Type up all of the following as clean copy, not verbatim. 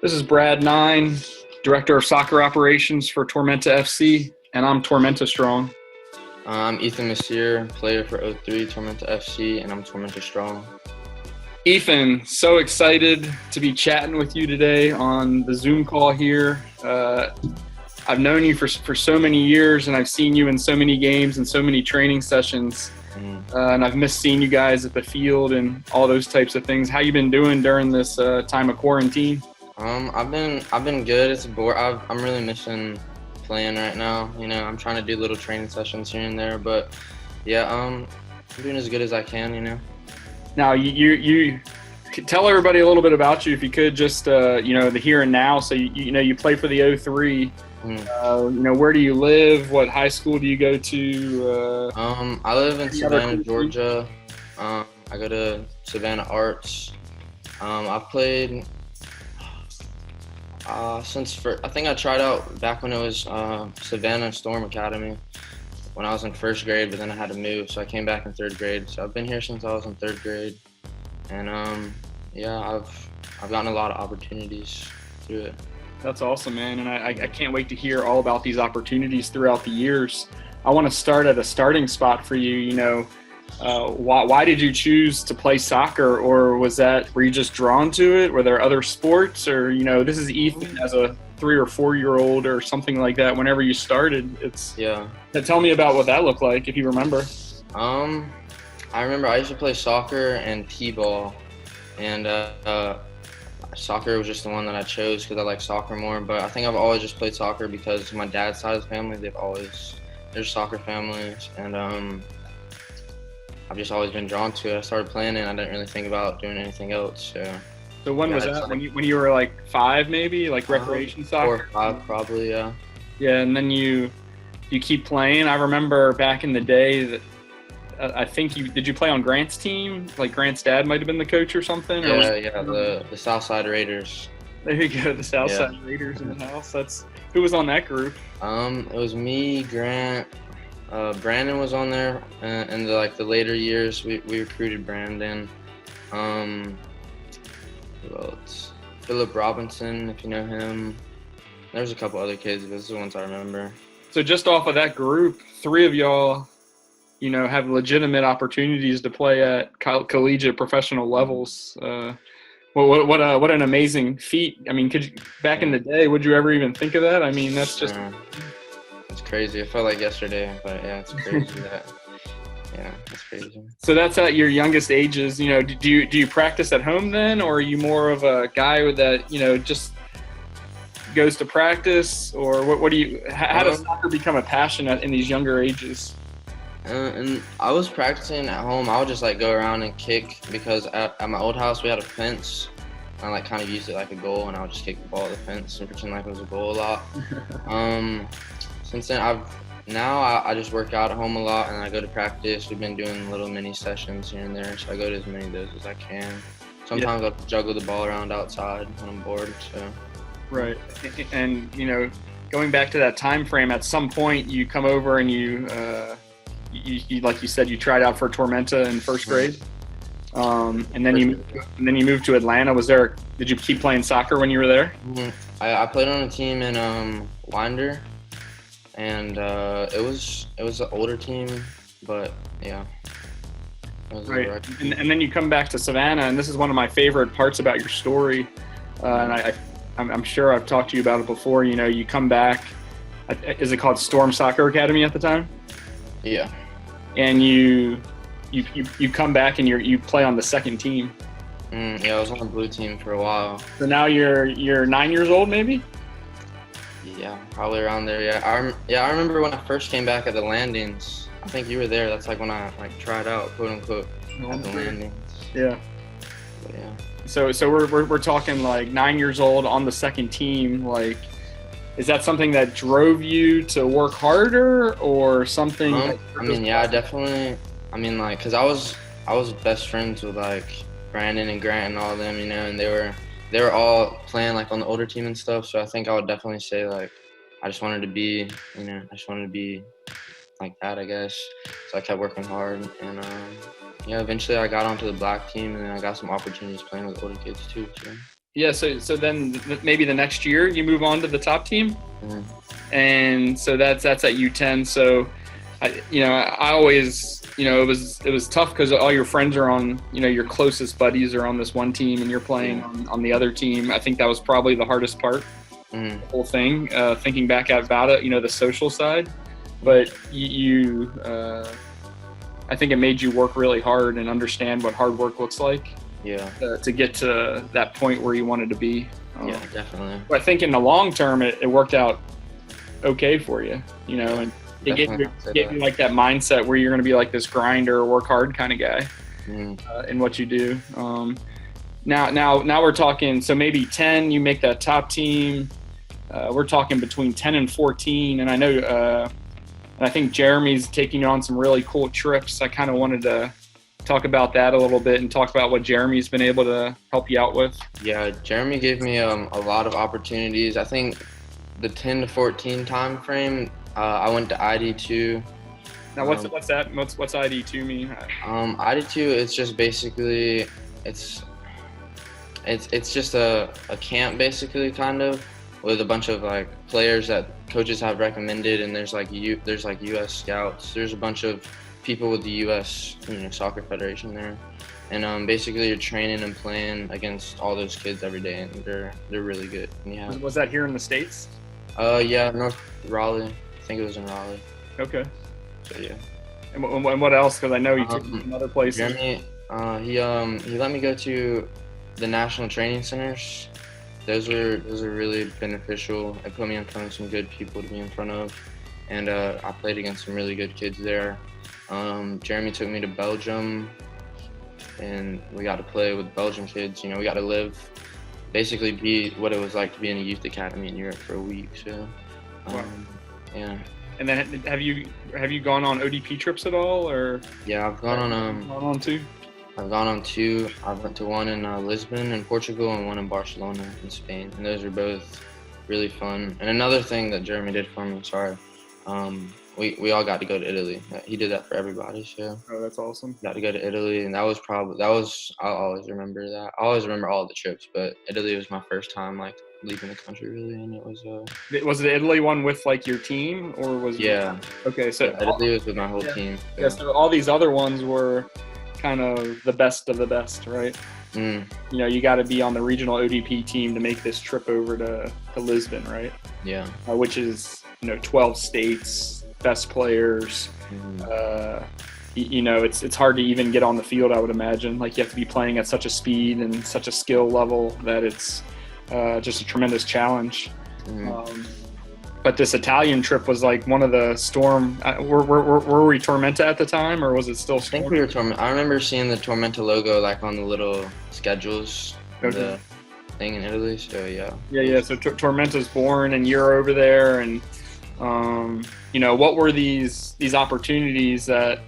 This is Brad Nein, Director of Soccer Operations for Tormenta FC, and I'm Tormenta Strong. I'm Ethan Misere, player for 03 Tormenta FC, and I'm Tormenta Strong. Ethan, so excited to be chatting with you today on the Zoom call here. I've known you for so many years, and I've seen you in so many games and so many training sessions. And I've missed seeing you guys at the field and all those types of things. How you been doing during this time of quarantine? I've been good. It's I'm really missing playing right now. I'm trying to do little training sessions here and there, but yeah, I'm doing as good as I can. Now you tell everybody a little bit about you if you could, just the here and now. So you play for the 03. Where do you live? What high school do you go to? I live in Savannah, Georgia. I go to Savannah Arts. I've played I think I tried out back when it was Savannah Storm Academy when I was in first grade, but then I had to move, so I came back in third grade. So I've been here since I was in third grade, and I've gotten a lot of opportunities through it. That's awesome, man, and I can't wait to hear all about these opportunities throughout the years. I want to start at a starting spot for you. Why did you choose to play soccer, or were you just drawn to it? Were there other sports, or this is Ethan as a 3 or 4 year old or something like that? Whenever you started, Tell me about what that looked like, if you remember. I remember I used to play soccer and t-ball, and soccer was just the one that I chose because I like soccer more. But I think I've always just played soccer because my dad's side of the family, they're soccer families, and I've just always been drawn to it. I started playing and I didn't really think about doing anything else. So when was that? When you were like 5, maybe, like recreation soccer? 4 or 5, probably, yeah. Yeah, and then you keep playing. I remember back in the day that I think did you play on Grant's team? Like Grant's dad might have been the coach or something. The Southside Raiders. There you go, the Southside Raiders in the house. Who was on that group? It was me, Grant. Brandon was on there, and the later years we recruited Brandon. Who else? Philip Robinson, if you know him. There's a couple other kids, but this is the ones I remember. So just off of that group, 3 of y'all, have legitimate opportunities to play at collegiate professional levels. What an amazing feat! I mean, back in the day, would you ever even think of that? I mean, that's just. It's crazy. It felt like yesterday, but yeah, it's crazy it's crazy. So that's at your youngest ages. Do you practice at home then, or are you more of a guy that just goes to practice, or what do you? How does soccer become a passion in these younger ages? And I was practicing at home. I would just go around and kick because at my old house we had a fence. I kind of used it like a goal, and I would just kick the ball at the fence and pretend like it was a goal a lot. Since then, I just work out at home a lot, and I go to practice. We've been doing little mini sessions here and there, so I go to as many of those as I can. Sometimes I'll juggle the ball around outside when I'm bored. So. Right, and going back to that time frame, at some point you come over and you like you said, you tried out for Tormenta in first grade, and then you moved to Atlanta. Did you keep playing soccer when you were there? Mm-hmm. I played on a team in Winder. And it was an older team, but yeah. Right. And then you come back to Savannah, and this is one of my favorite parts about your story. And I'm sure I've talked to you about it before. You come back. Is it called Storm Soccer Academy at the time? Yeah. And you come back and you play on the second team. Yeah, I was on the blue team for a while. So now you're 9 years old, maybe? Yeah, probably around there. Yeah, I remember when I first came back at the landings. I think you were there. That's when I tried out, quote unquote, at the landings. Yeah. But yeah. So we're talking 9 years old on the second team. Is that something that drove you to work harder, or something? Yeah, definitely. Cause I was best friends with Brandon and Grant and all of them, and they were all playing on the older team and stuff. So I think I would definitely say I just wanted to be like that, I guess. So I kept working hard, and eventually I got onto the black team, and then I got some opportunities playing with older kids too. So. Yeah, so then maybe the next year you move on to the top team, and so that's at U10. So, I always, it was tough because all your friends are on, your closest buddies are on this one team, and you're playing on the other team. I think that was probably the hardest part, the whole thing. Thinking back about it, the social side, but I think it made you work really hard and understand what hard work looks like. Yeah. To get to that point where you wanted to be. Yeah, definitely. But I think in the long term, it worked out okay for you, and it gave you like that mindset where you're going to be like this grinder, work hard kind of guy in what you do. Now we're talking, so maybe 10, you make that top team. We're talking between 10 and 14. And I know, and I think Jeremy's taking you on some really cool trips. I kind of wanted to talk about that a little bit and talk about what Jeremy's been able to help you out with. Yeah, Jeremy gave me a lot of opportunities. I think the 10 to 14 time frame, I went to ID2. Now what's that? What's ID2 mean? ID2, it's just basically it's just a camp basically, kind of, with a bunch of like players that coaches have recommended, and there's like US scouts. There's a bunch of people with the U.S. Soccer Federation there, and basically you're training and playing against all those kids every day, and they're really good. Yeah. Was that here in the States? Yeah, North Raleigh. I think it was in Raleigh. Okay. So yeah. And what else? Because I know you took me some other places. Jeremy, he let me go to the national training centers. Those are really beneficial. It put me in front of some good people to be in front of, and I played against some really good kids there. Jeremy took me to Belgium, and we got to play with Belgian kids. We got to basically be what it was like to be in a youth academy in Europe for a week. So, wow. Yeah. And then have you gone on ODP trips at all, or? Yeah, I've gone on two. I've gone on two. I went to one in Lisbon in Portugal and one in Barcelona in Spain, and those are both really fun. And another thing that Jeremy did for me, we all got to go to Italy. He did that for everybody. So. Oh, that's awesome. Got to go to Italy, and I'll always remember that. I always remember all the trips, but Italy was my first time like leaving the country really, and it was. Was the Italy one with like your team, or was? Yeah. Okay, so Italy was with my whole team. So. Yeah, so all these other ones were kind of the best of the best, right? You got to be on the regional ODP team to make this trip over to Lisbon, right? Yeah. Which is 12 states, best players. It's hard to even get on the field, I would imagine. Like, you have to be playing at such a speed and such a skill level that it's just a tremendous challenge. But this Italian trip was like one of the Storm. Were we Tormenta at the time, or was it still Storm? I think we were Tormenta. I remember seeing the Tormenta logo like on the little schedules, the thing in Italy. So yeah. Yeah. So Tormenta's born, and you're over there, and what were these opportunities that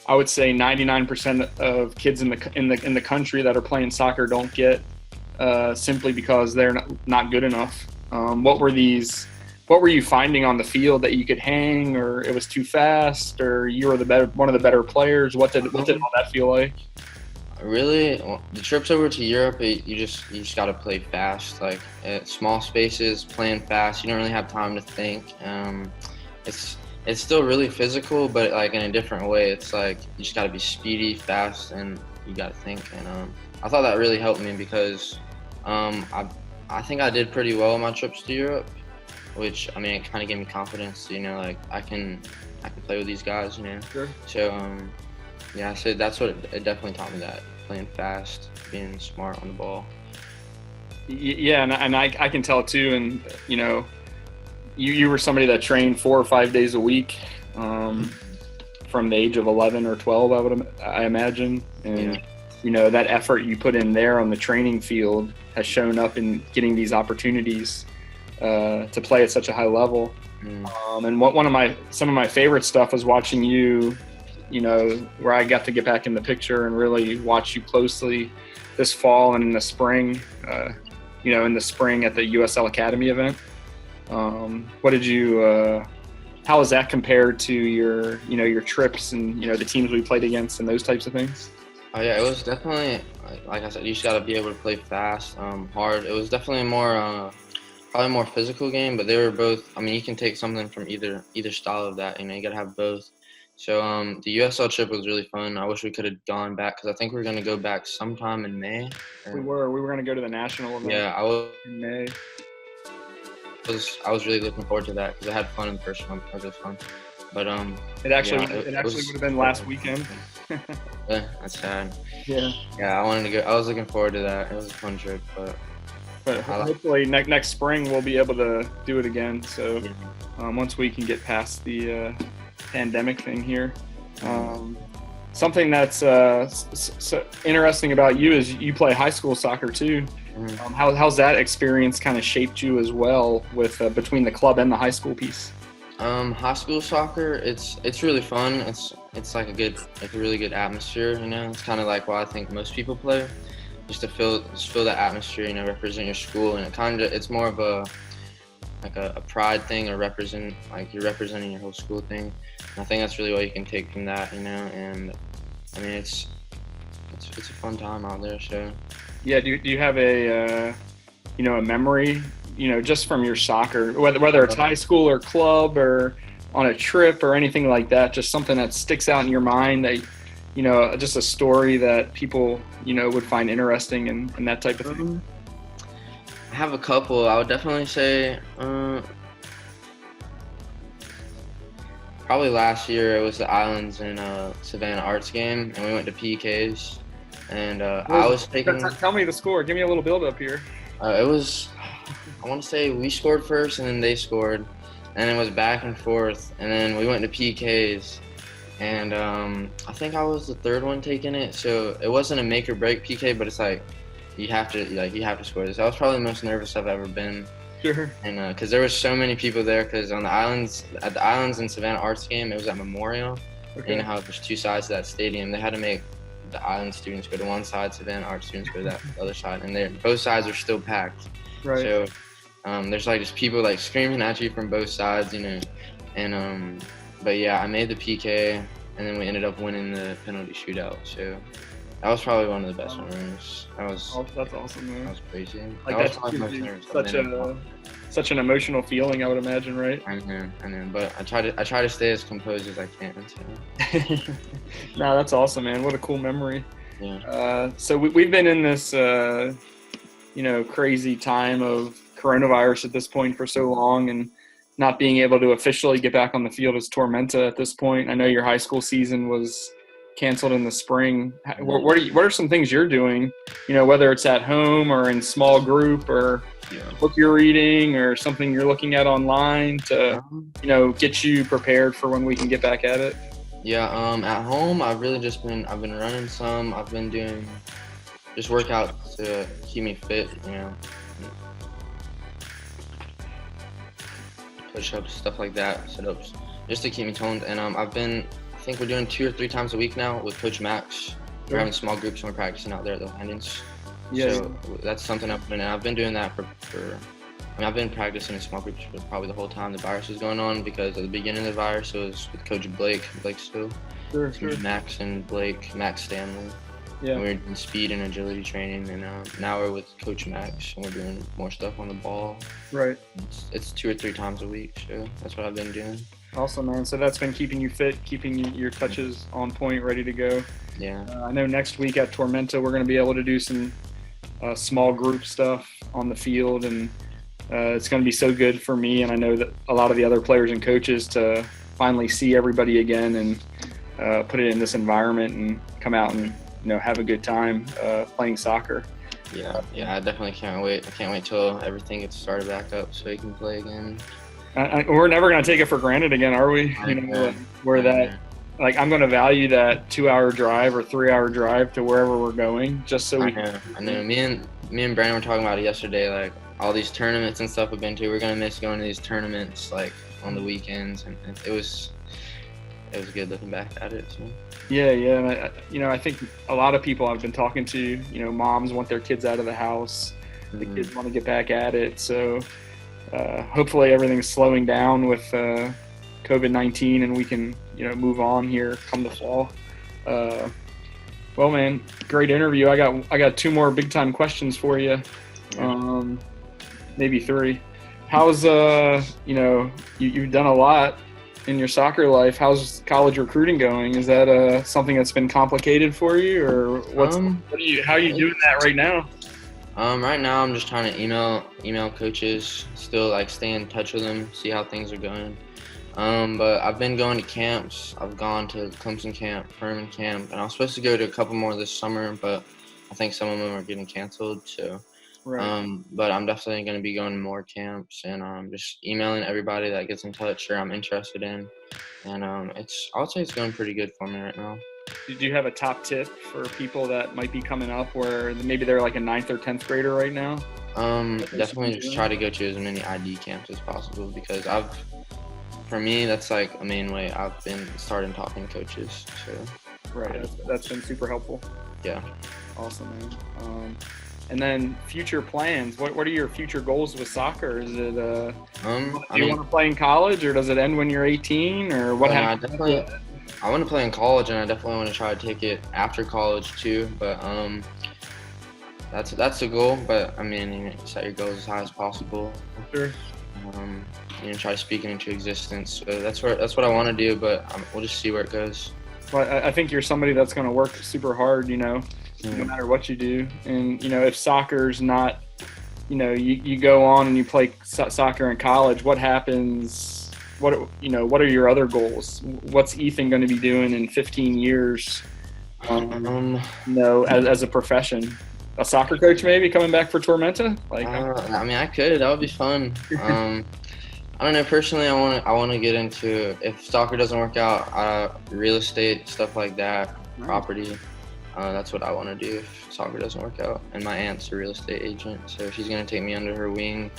I would say 99% of kids in the country that are playing soccer don't get, simply because they're not good enough. What were you finding on the field that you could hang, or it was too fast, or you were one of the better players? What did all that feel like? Really, the trips over to Europe, you just got to play fast, like at small spaces, playing fast. You don't really have time to think. It's still really physical, but like in a different way. It's like you just got to be speedy, fast, and you got to think. And I thought that really helped me because I think I did pretty well on my trips to Europe, which, I mean, it kind of gave me confidence, like I can play with these guys, Sure. So, yeah, so that's what it definitely taught me, that playing fast, being smart on the ball. Yeah, and I can tell too, and you were somebody that trained 4 or 5 days a week, from the age of 11 or 12, I imagine, and that effort you put in there on the training field has shown up in getting these opportunities to play at such a high level. And some of my favorite stuff was watching you, where I got to get back in the picture and really watch you closely this fall and in the spring, in the spring at the USL Academy event. What did you, how was that compared to your trips and, the teams we played against and those types of things? Oh yeah, it was definitely like I said, you just gotta be able to play fast, hard. It was definitely probably a more physical game, but they were both. I mean, you can take something from either style of that. You gotta have both. So the USL trip was really fun. I wish we could have gone back because I think we're gonna go back sometime in May. We were going to go to the national event Yeah, in May. I was really looking forward to that because I had fun in the first one. It was really fun. But It actually yeah, it actually would have been last weekend. yeah, that's sad. Yeah. Yeah, I wanted to go. I was looking forward to that. It was a fun trip, but Hopefully next spring we'll be able to do it again. So yeah. once we can get past the pandemic thing here. Something that's so interesting about you is you play high school soccer too. How's that experience kind of shaped you as well with between the club and the high school piece? High school soccer, it's really fun. It's like a really good atmosphere. It's kind of like why I think most people play, just to feel that atmosphere. Represent your school, and it's more of a pride thing, or you're representing your whole school thing. And I think that's really what you can take from that. And I mean it's a fun time out there. So Yeah. Do you have a a memory, just from your soccer, whether it's high school or club or on a trip or anything like that, just something that sticks out in your mind that, just a story that people, would find interesting and that type of thing? I have a couple. I would definitely say probably last year it was the Islands and Savannah Arts game, and we went to PKs. And I was taking. Tell me the score. Give me a little build up here. It was. I want to say we scored first, and then they scored, and it was back and forth. And then we went to PKs, and I think I was the third one taking it. So it wasn't a make or break PK, but it's like you have to score this. I was probably the most nervous I've ever been. Sure. And because there was so many people there, because at the Islands and Savannah Arts game, it was at Memorial. Okay. And how there's two sides to that stadium. They had to make the Island students go to one side, Savannah Arts students go to the other side, and both sides are still packed. Right. So there's just people screaming at you from both sides, and but yeah, I made the PK, and then we ended up winning the penalty shootout. So that was probably one of the best memories. That's awesome, man. That was crazy. Such an emotional feeling, I would imagine, right? I know, but I try to stay as composed as I can. So. No, that's awesome, man. What a cool memory. Yeah. So we've been in this, crazy time of coronavirus at this point for so long, and not being able to officially get back on the field as Tormenta at this point. I know your high school season was canceled in the spring. What are some things you're doing, whether it's at home or in small group or book you're reading or something you're looking at online to, get you prepared for when we can get back at it? Yeah, at home, I've been running some. I've been doing just workouts to keep me fit, push-ups, stuff like that, sit-ups, just to keep me toned. And I think we're doing 2 or 3 times a week now with Coach Max. We're having small groups and we're practicing out there at the Landons. Yeah. So that's something I've been doing that I've been practicing in small groups for probably the whole time the virus was going on, because at the beginning of the virus it was with Coach Blake Still. Sure. Max and Blake, Max Stanley. Yeah. And we're doing speed and agility training, and now we're with Coach Max, and we're doing more stuff on the ball. Right. It's 2 or 3 times a week, so that's what I've been doing. Awesome, man. So that's been keeping you fit, keeping your touches on point, ready to go. Yeah. I know next week at Tormenta we're going to be able to do some small group stuff on the field, and it's going to be so good for me, and I know that a lot of the other players and coaches, to finally see everybody again and put it in this environment and come out and have a good time playing soccer. Yeah, I definitely can't wait. I can't wait till everything gets started back up so we can play again. We're never going to take it for granted again, are we? I'm going to value that 2-hour drive or 3-hour drive to wherever we're going, just so we. I know. Me and Brandon were talking about it yesterday. All these tournaments and stuff we've been to, we're gonna miss going to these tournaments on the weekends, and it was good looking back at it. So. Yeah, and I think a lot of people I've been talking to, moms want their kids out of the house, the kids want to get back at it. So hopefully everything's slowing down with COVID-19, and we can move on here come the fall. Well, man, great interview. I got two more big time questions for you. Yeah. Maybe three. How's you've done a lot in your soccer life. How's college recruiting going? Is that something that's been complicated for you, or how are you doing that right now? Right now I'm just trying to email coaches, still like stay in touch with them, see how things are going. But I've been going to camps. I've gone to Clemson camp, Furman camp, and I was supposed to go to a couple more this summer, but I think some of them are getting canceled. So, Right. but I'm definitely going to be going to more camps and just emailing everybody that gets in touch or I'm interested in. And I would say it's going pretty good for me right now. Do you have a top tip for people that might be coming up where maybe they're like a ninth or 10th grader right now? Definitely just try to go to as many ID camps as possible because for me, that's like a main way I've been starting talking to coaches. So, Right. That's been super helpful. yeah. Awesome, man. And then future plans. What are your future goals with soccer? Is it do you want to play in college, or does it end when you're 18, or what happens? I want to play in college, and I definitely want to try to take it after college too. But that's the goal. But I mean, you set your goals as high as possible. Sure. Try to speak it into existence. So that's what I want to do. But we'll just see where it goes. Well, I think you're somebody that's going to work super hard, no matter what you do. And, if soccer's not, you go on and you play soccer in college, what happens? What are your other goals? What's Ethan going to be doing in 15 years, as a profession? A soccer coach maybe coming back for Tormenta? I could. That would be fun. I don't know. Personally, I want to get into, if soccer doesn't work out, real estate, stuff like that, property. That's what I want to do if soccer doesn't work out. And my aunt's a real estate agent, so she's gonna take me under her wing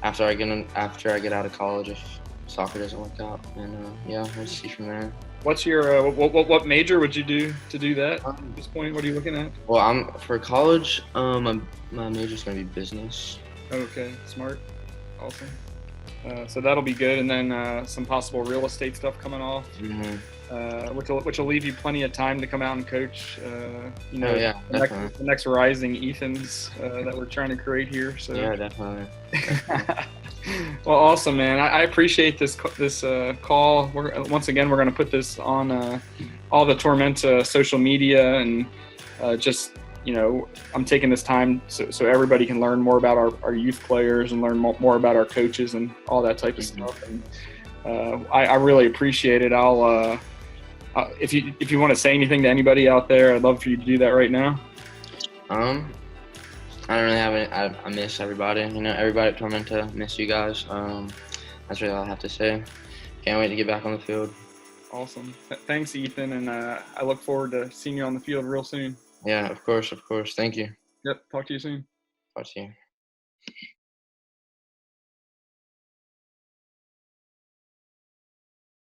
after I get out of college if soccer doesn't work out. And we'll see from there. What's your what major would you do to do that at this point? What are you looking at? Well, for college, my major's gonna be business. Okay, smart, awesome. So that'll be good, and then some possible real estate stuff coming off, which will leave you plenty of time to come out and coach. The next rising Ethans that we're trying to create here. So yeah, definitely. Well, awesome, man. I appreciate this call. Once again, we're going to put this on all the Tormenta social media and I'm taking this time so everybody can learn more about our youth players and learn more about our coaches and all that type of stuff. And I really appreciate it. I'll if you want to say anything to anybody out there, I'd love for you to do that right now. I don't really have any. I miss everybody. Everybody at Tormenta. Miss you guys. That's really all I have to say. Can't wait to get back on the field. Awesome. Thanks, Ethan, and I look forward to seeing you on the field real soon. Yeah, of course. Thank you. Yep. Talk to you soon. Talk to you.